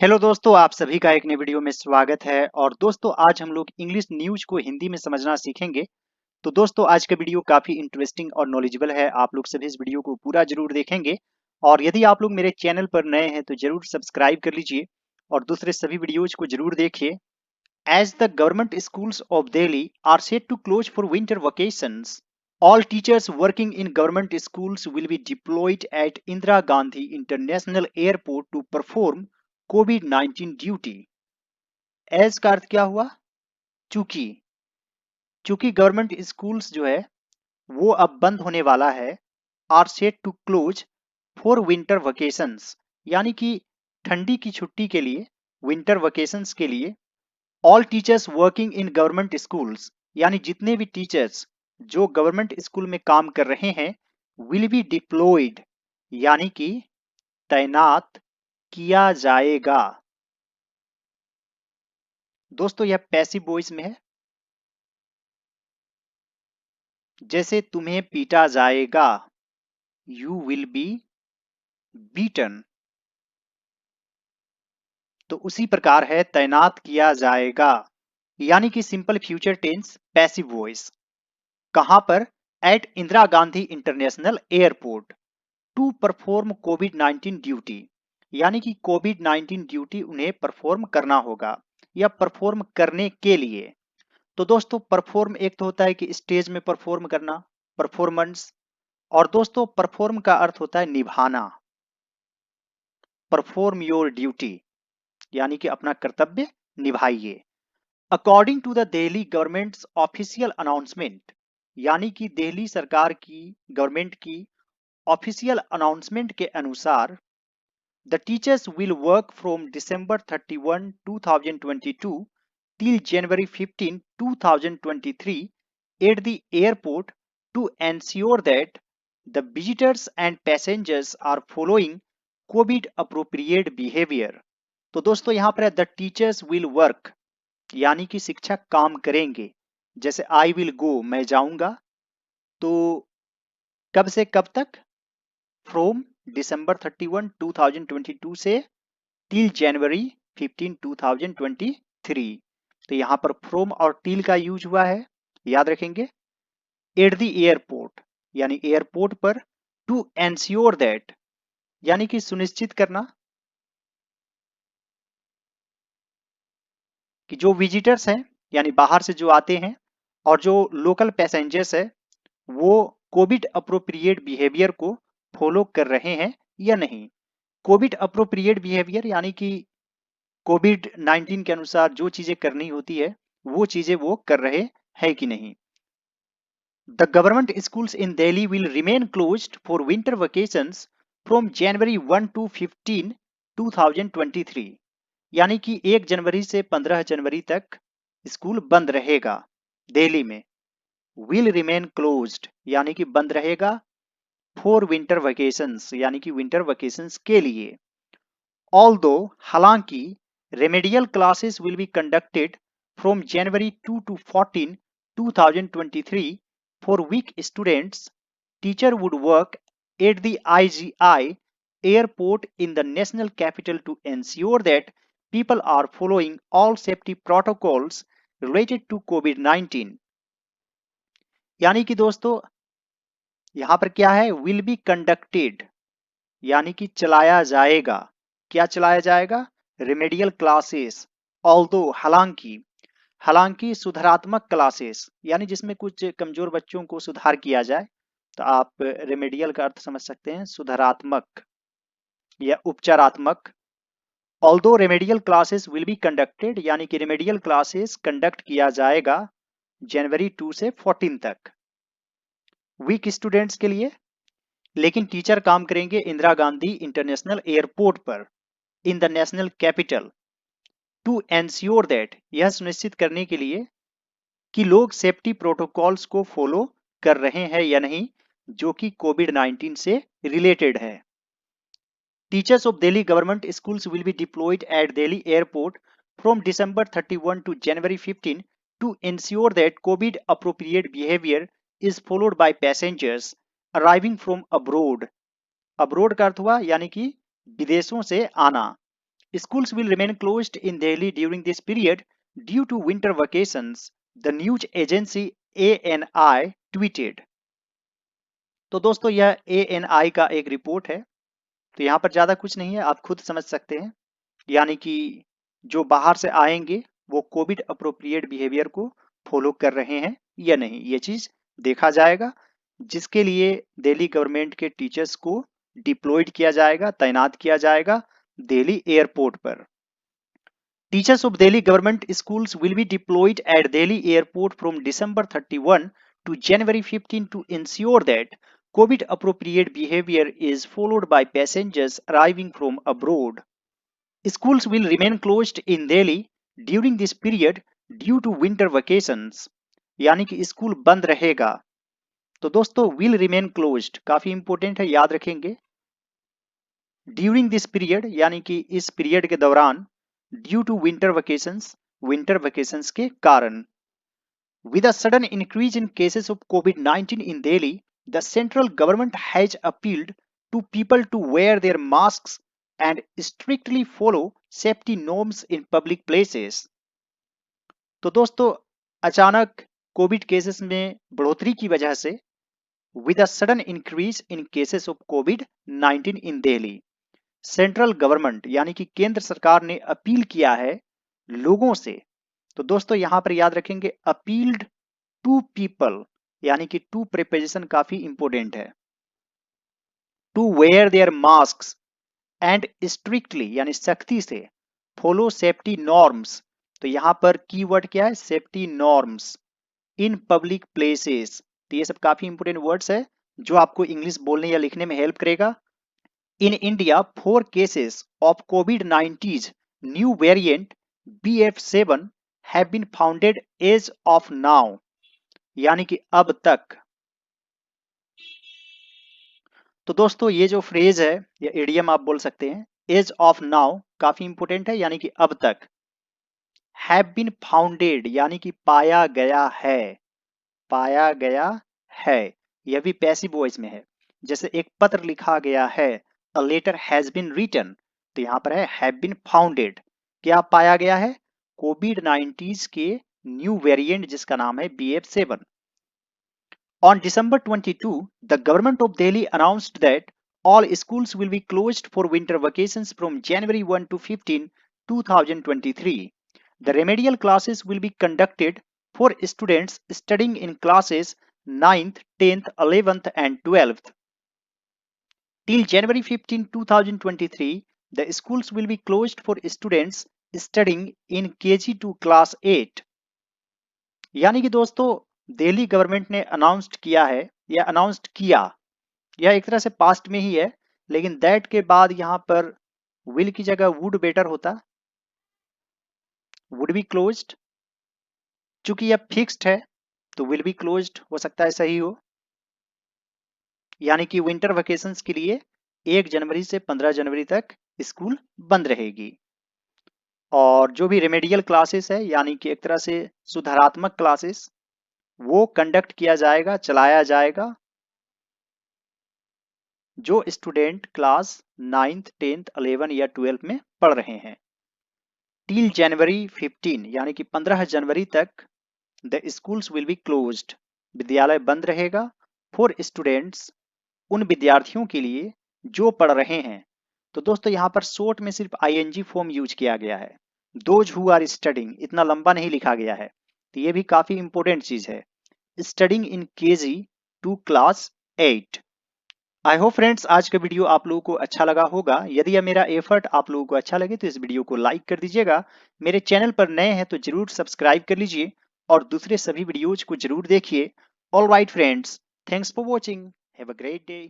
Hello दोस्तों, आप सभी का एक नए वीडियो में स्वागत है। और दोस्तों, आज हम लोग इंग्लिश न्यूज को हिंदी में समझना सीखेंगे। तो दोस्तों, आज का वीडियो काफी इंटरेस्टिंग और नॉलेजेबल है। आप लोग सभी इस वीडियो को पूरा जरूर देखेंगे। और यदि आप लोग मेरे चैनल पर नए हैं तो जरूर सब्सक्राइब कर लीजिए और दूसरे सभी वीडियोज को जरूर देखिए। As the government schools of Delhi are set to close for winter vacations, all teachers working in government schools will be deployed at Indira Gandhi International Airport to perform COVID-19 duty। As का अर्थ क्या हुआ? चूंकि चूंकि government schools जो है वो अब बंद होने वाला है। Are set to close for winter vacations, यानी कि ठंडी की छुट्टी के लिए, विंटर वकेशंस के लिए। All teachers working in government schools, यानी जितने भी टीचर्स जो गवर्नमेंट स्कूल में काम कर रहे हैं, विल बी डिप्लॉयड, यानी कि तैनात किया जाएगा। दोस्तों, यह पैसिव वॉइस में है। जैसे तुम्हें पीटा जाएगा, यू विल बी बीटन, तो उसी प्रकार है तैनात किया जाएगा, यानी कि simple future tense passive voice. कहां पर? At Indira Gandhi international airport to perform COVID 19 duty, यानी कि कोविड 19 ड्यूटी उन्हें परफॉर्म करना होगा या परफॉर्म करने के लिए। तो दोस्तों, परफॉर्म एक तो होता है कि स्टेज में परफॉर्म करना, परफॉर्मेंस। और दोस्तों, परफॉर्म का अर्थ होता है निभाना। परफॉर्म योर ड्यूटी, यानी कि अपना कर्तव्य निभाइए। According to the Delhi government official announcement, यानी कि दिल्ली सरकार की, गवर्नमेंट की ऑफिशियल अनाउंसमेंट के अनुसार, the teachers will work from December 31, 2022 till January 15, 2023 at the airport to ensure that the visitors and passengers are following COVID appropriate behavior। तो दोस्तों, यहां पर द टीचर्स विल वर्क, यानी कि शिक्षक काम करेंगे। जैसे आई विल गो, मैं जाऊंगा। तो कब से कब तक? फ्रॉम December 31, 2022 से टिल January 15, 2023। तो यहां पर फ्रॉम और टिल का यूज हुआ है, याद रखेंगे। एट द एयरपोर्ट, यानी एयरपोर्ट पर। टू एंश्योर दैट, यानी कि सुनिश्चित करना कि जो विजिटर्स हैं, यानी बाहर से जो आते हैं, और जो लोकल पैसेंजर्स है, वो कोविड अप्रोप्रिएट बिहेवियर को फॉलो कर रहे हैं या नहीं। कोविड अप्रोप्रिएट बिहेवियर यानी कि कोविड 19 के अनुसार जो चीजें करनी होती है वो चीजें वो कर रहे हैं कि नहीं। The government schools in Delhi will remain closed for winter vacations from January 1 to 15, 2023, यानी कि 1 जनवरी से 15 जनवरी तक स्कूल बंद रहेगा दिल्ली में। विल रिमेन क्लोज्ड, यानी कि बंद रहेगा। फॉर विंटर वेकेशंस, यानी कि विंटर वेकेशंस के लिए। ऑल्दो, हालांकि, remedial classes will be conducted from January 2 to 14, 2023 for weak students, teacher would work at the IGI airport in the national capital to ensure that people are following all safety protocols related to COVID-19। यानी कि दोस्तों, यहां पर क्या है? Will be conducted, यानी कि चलाया जाएगा। क्या चलाया जाएगा? Remedial classes. ऑल्दो, हालांकि, हालांकि सुधारात्मक क्लासेस, यानी जिसमें कुछ कमजोर बच्चों को सुधार किया जाए। तो आप रेमेडियल का अर्थ समझ सकते हैं, सुधारात्मक या उपचारात्मक। Although remedial classes will be conducted, यानी कि रेमेडियल क्लासेस कंडक्ट किया जाएगा जनवरी 2 से 14 तक वीक स्टूडेंट्स के लिए। लेकिन टीचर काम करेंगे इंदिरा गांधी इंटरनेशनल एयरपोर्ट पर, in the national capital, to ensure that, यह सुनिश्चित करने के लिए कि लोग सेफ्टी प्रोटोकॉल्स को फॉलो कर रहे हैं या नहीं, जो कि कोविड 19 से रिलेटेड है। Teachers of Delhi government schools will be diploid eight Delhi airport from December 31 to January 15 to ensure that COVID appropriate behavior is followed by passengers arriving from abroad। Abroad का अर्थ हुआ यानी कि विदेशों से आना। Schools will remain closed in Delhi during this period due to winter vacations, the news agency ANI tweeted. तो दोस्तों यह ANI का एक रिपोर्ट है, तो यहाँ पर ज्यादा कुछ नहीं है, आप खुद समझ सकते हैं। यानी कि जो बाहर से आएंगे वो कोविड अप्रोप्रिएट बिहेवियर को फॉलो कर रहे हैं या नहीं, ये चीज देखा जाएगा, जिसके लिए दिल्ली गवर्नमेंट के टीचर्स को डिप्लॉयड किया जाएगा, तैनात किया जाएगा दिल्ली एयरपोर्ट पर। Teachers of Delhi government schools will be deployed at Delhi airport from December 31 to January 15 to ensure that COVID appropriate behavior is followed by passengers arriving from abroad. Schools will remain closed in Delhi during this period due to winter vacations. यानी कि school बंद रहेगा। तो दोस्तों will remain closed काफी important है, याद रखेंगे। ड्यूरिंग दिस पीरियड यानी कि इस पीरियड के दौरान, ड्यू टू विंटर वेकेशंस के कारण। With a sudden increase in cases of कोविड-19 in Delhi, the central government has appealed to people to wear their masks and strictly follow safety norms in public places. तो दोस्तों अचानक Covid cases में बढ़ोतरी की वजह से, with a sudden increase in cases of कोविड-19 इन दिल्ली, सेंट्रल गवर्नमेंट यानी कि केंद्र सरकार ने अपील किया है लोगों से। तो दोस्तों यहां पर याद रखेंगे अपील्ड टू पीपल, यानी कि टू प्रीपोजिशन काफी इंपॉर्टेंट है। To wear their mask and strictly यानी सख्ती से, फॉलो सेफ्टी नॉर्म्स, तो यहां पर कीवर्ड क्या है, safety norms in public places. तो ये सब काफी इंपॉर्टेंट वर्ड्स है जो आपको इंग्लिश बोलने या लिखने में हेल्प करेगा। In India, 4 cases of COVID-19's new variant BF7 have been found as of now, यानी कि अब तक। तो दोस्तों ये जो फ्रेज है या इडियम आप बोल सकते हैं, एज ऑफ नाउ काफी इंपोर्टेंट है, यानी कि अब तक। हैव बीन फाउंडेड यानी कि पाया गया है, पाया गया है, यह भी पैसिव वॉइस में है। जैसे एक पत्र लिखा गया है, a letter has been written, तो यहां पर है have been founded, क्या पाया गया है, कोविड-19 के न्यू वेरिएंट जिसका नाम है BF7। On December 22, the government of Delhi announced that all schools will be closed for winter vacations from January 1 to 15, 2023. The remedial classes will be conducted for students studying in classes 9th, 10th, 11th and 12th. Till January 15, 2023, the schools will be closed for students studying in KG to class 8. यानी कि दोस्तों Delhi government ने announced किया है या announced किया, यह एक तरह से पास्ट में ही है, लेकिन दैट के बाद यहां पर विल की जगह वुड बेटर होता, वुड बी क्लोज्ड। चूंकि यह फिक्स्ड है तो विल बी क्लोज्ड हो सकता है सही हो, यानी कि विंटर वेकेशंस के लिए 1 जनवरी से 15 जनवरी तक स्कूल बंद रहेगी। और जो भी रेमेडियल क्लासेस है यानी कि एक तरह से सुधारात्मक क्लासेस, वो कंडक्ट किया जाएगा, चलाया जाएगा जो स्टूडेंट क्लास 9th, 10th, 11 या 12 में पढ़ रहे हैं। टिल जनवरी 15 यानी कि 15 जनवरी तक the schools will be closed, विद्यालय बंद रहेगा। फॉर स्टूडेंट्स, उन विद्यार्थियों के लिए जो पढ़ रहे हैं। तो दोस्तों यहाँ पर शॉर्ट में सिर्फ आईएनजी फॉर्म यूज किया गया है, दोज हु आर स्टडिंग, इतना लंबा नहीं लिखा गया है, तो ये भी काफी इंपॉर्टेंट चीज है। Studying in KG to class 8। I hope friends आज का वीडियो आप लोगों को अच्छा लगा होगा। यदि यह मेरा एफर्ट आप लोगों को अच्छा लगे तो इस वीडियो को लाइक कर दीजिएगा। मेरे चैनल पर नए हैं तो जरूर सब्सक्राइब कर लीजिए और दूसरे सभी वीडियोज को जरूर देखिए। All right friends, thanks for watching, have a great day.